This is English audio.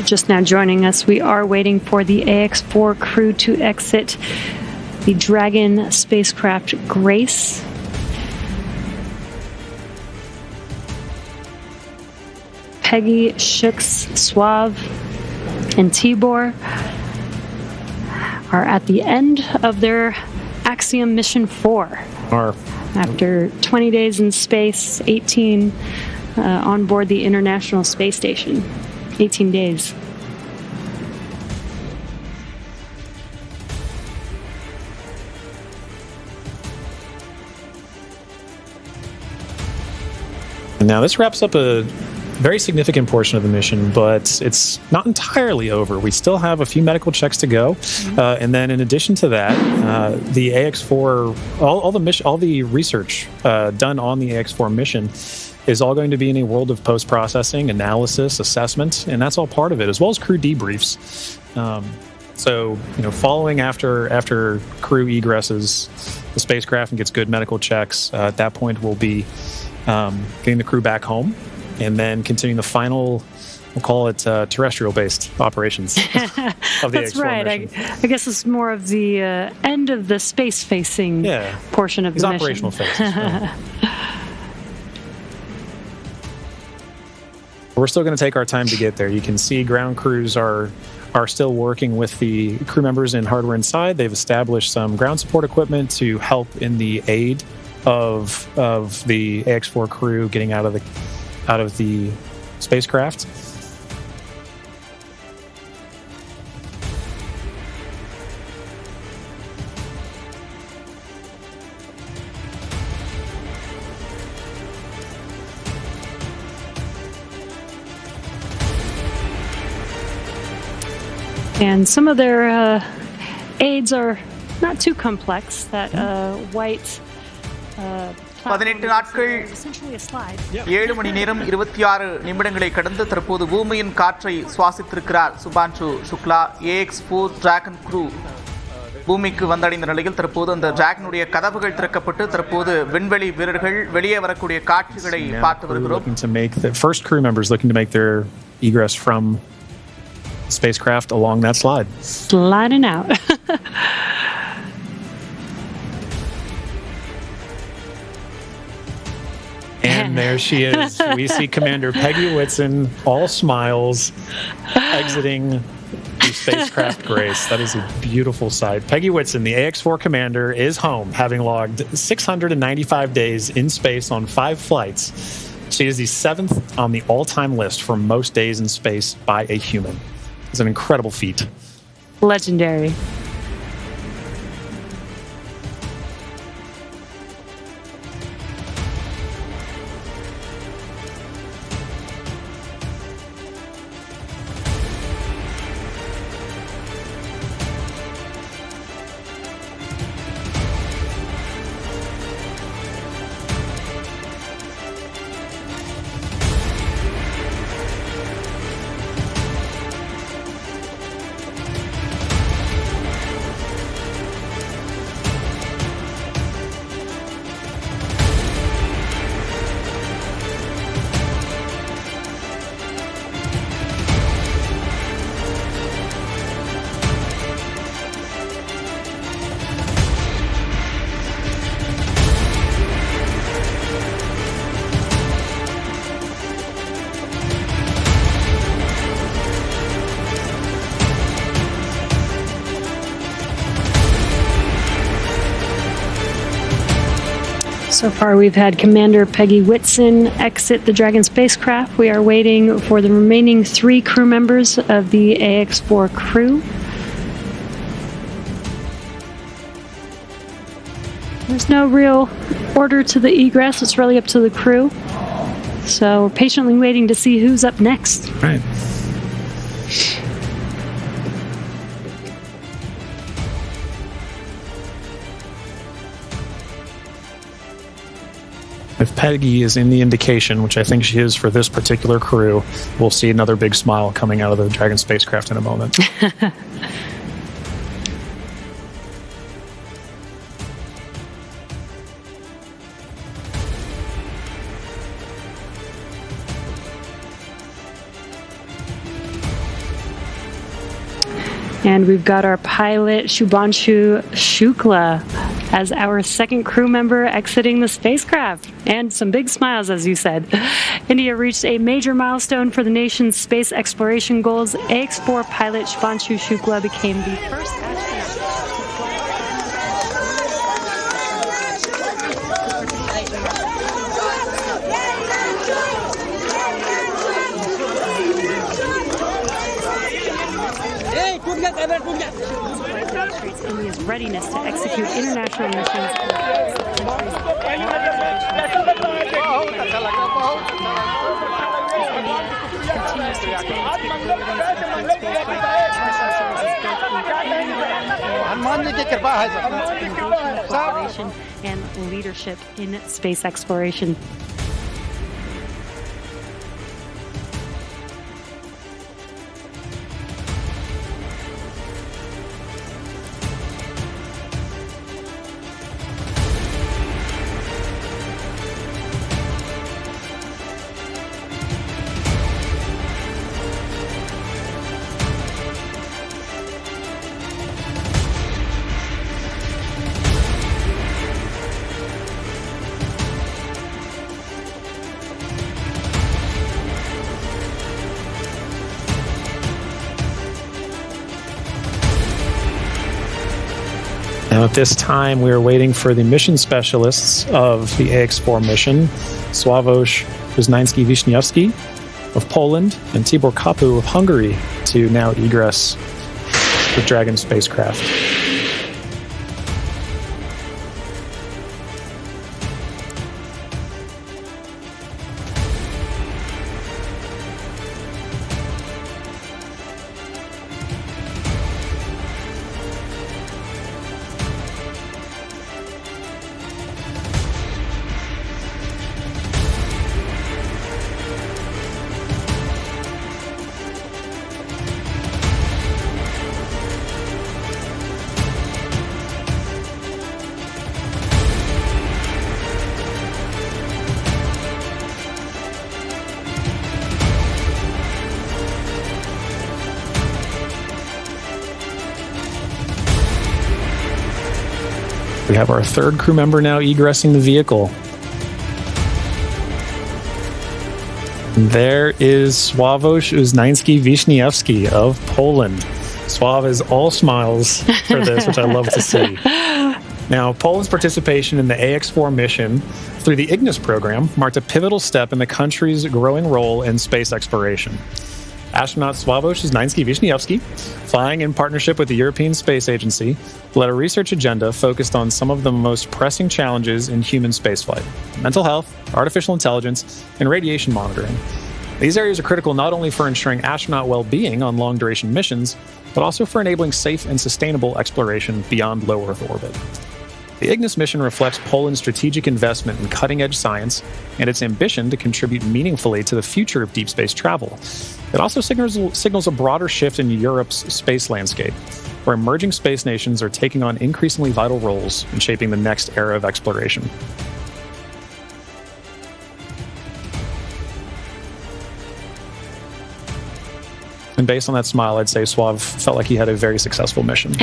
just now joining us, we are waiting for the AX-4 crew to exit the Dragon spacecraft Grace. Peggy, Shooks, Suave, and Tibor are at the end of their Axiom Mission 4. After 20 days in space, 18 on board the International Space Station. 18 days. And now this wraps up a very significant portion of the mission, but it's not entirely over. We still have a few medical checks to go, and then in addition to that, the AX-4, all the research done on the AX-4 mission is all going to be in a world of post-processing, analysis, assessment, and that's all part of it, as well as crew debriefs. So, following after crew egresses the spacecraft and gets good medical checks, at that point we'll be getting the crew back home, and then continuing the final, we'll call it terrestrial-based operations of the That's AX-4 right. mission. I guess it's more of the end of the space-facing portion of the mission. Operational phases. We're still going to take our time to get there. You can see ground crews are still working with the crew members and hardware inside. They've established some ground support equipment to help in the aid of the AX-4 crew getting out of the spacecraft. And some of their aids are not too complex. That white 18 நாட்கள் 7 மணி நேரம் 26 நிமிடங்களை கடந்து தற்போது பூமியின் காற்றை சுவாசித்திருக்கிறார் Shubhanshu Shukla. AX-4 Dragon crew பூமிக்கு வந்தடைந்த நிலையில் தற்போது அந்த டிராகனுடைய கதவுகள் திறக்கப்பட்டு தற்போது விண்வெளி வீரர்கள் வெளியே வரக்கூடிய காட்சிகளை பார்த்து வருகிறோம். The first crew members looking to make their egress from spacecraft along that slide. Sliding out. And there she is. We see Commander Peggy Whitson, all smiles, exiting the spacecraft Grace. That is a beautiful sight. Peggy Whitson, the AX-4 commander, is home, having logged 695 days in space on 5 flights. She is the 7th on the all-time list for most days in space by a human. It's an incredible feat. Legendary. So far, we've had Commander Peggy Whitson exit the Dragon spacecraft. We are waiting for the remaining 3 crew members of the AX-4 crew. There's no real order to the egress. It's really up to the crew. So we're patiently waiting to see who's up next. Right. If Peggy is in the indication, which I think she is for this particular crew, we'll see another big smile coming out of the Dragon spacecraft in a moment. And we've got our pilot, Shubhanshu Shukla, as our second crew member exiting the spacecraft. And some big smiles, as you said. India reached a major milestone for the nation's space exploration goals. AX-4 pilot Shubhanshu Shukla became the first astronaut to demonstrates India's readiness to execute international missions. And leadership in space exploration. Now, at this time, we are waiting for the mission specialists of the AX-4 mission, Sławomir Poznański-Wiśniewski of Poland and Tibor Kapu of Hungary, to now egress the Dragon spacecraft. We have our third crew member now egressing the vehicle. And there is Sławomir Poznański-Wiśniewski of Poland. Sław is all smiles for this, which I love to see. Now, Poland's participation in the AX-4 mission through the Ignis program marked a pivotal step in the country's growing role in space exploration. Astronaut Sławomir Poznański-Wiśniewski, flying in partnership with the European Space Agency, led a research agenda focused on some of the most pressing challenges in human spaceflight: mental health, artificial intelligence, and radiation monitoring. These areas are critical not only for ensuring astronaut well-being on long-duration missions, but also for enabling safe and sustainable exploration beyond low Earth orbit. The Ignis mission reflects Poland's strategic investment in cutting-edge science and its ambition to contribute meaningfully to the future of deep space travel. It also signals a broader shift in Europe's space landscape, where emerging space nations are taking on increasingly vital roles in shaping the next era of exploration. And based on that smile, I'd say Swav felt like he had a very successful mission.